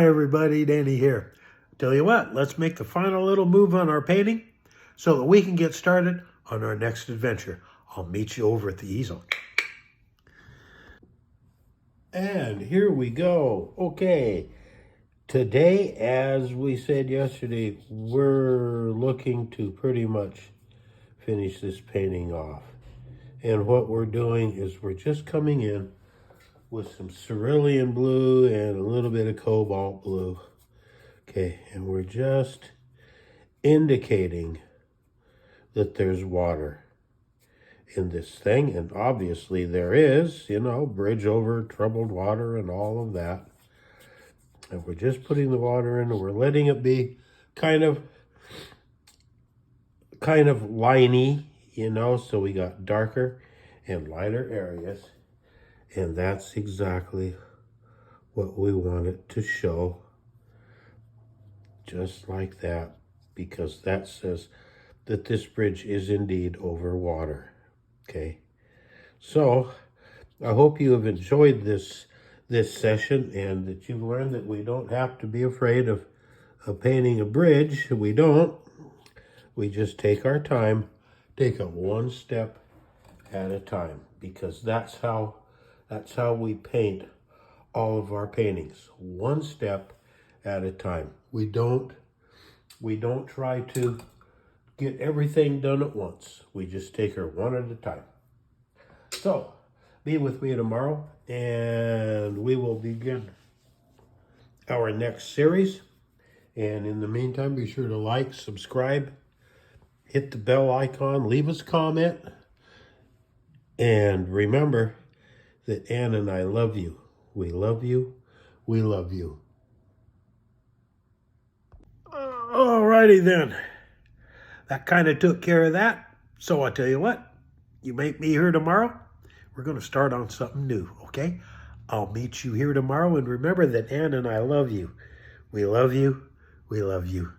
Hi everybody, Danny here. Tell you what, let's make the final little move on our painting so that we can get started on our next adventure. I'll meet you over at the easel. And here we go. Okay, today, as we said yesterday, we're looking to pretty much finish this painting off. And what we're doing is we're just coming in with some cerulean blue and a little bit of cobalt blue. Okay, and we're just indicating that there's water in this thing, and obviously there is, bridge over troubled water and all of that. And we're just putting the water in and we're letting it be kind of liney, so we got darker and lighter areas. And that's exactly what we want it to show. Just like that, because that says that this bridge is indeed over water. Okay, so I hope you have enjoyed this session and that you've learned that we don't have to be afraid of painting a bridge. We don't. We just take our time, take it one step at a time, because that's how we paint all of our paintings, one step at a time. We don't try to get everything done at once. We just take her one at a time. So, be with me tomorrow, and we will begin our next series. And in the meantime, be sure to like, subscribe, hit the bell icon, leave us a comment, and remember that Ann and I love you. We love you. We love you. Alrighty then. That kind of took care of that. So I'll tell you what, you meet me here tomorrow. We're going to start on something new, okay? I'll meet you here tomorrow. And remember that Ann and I love you. We love you. We love you.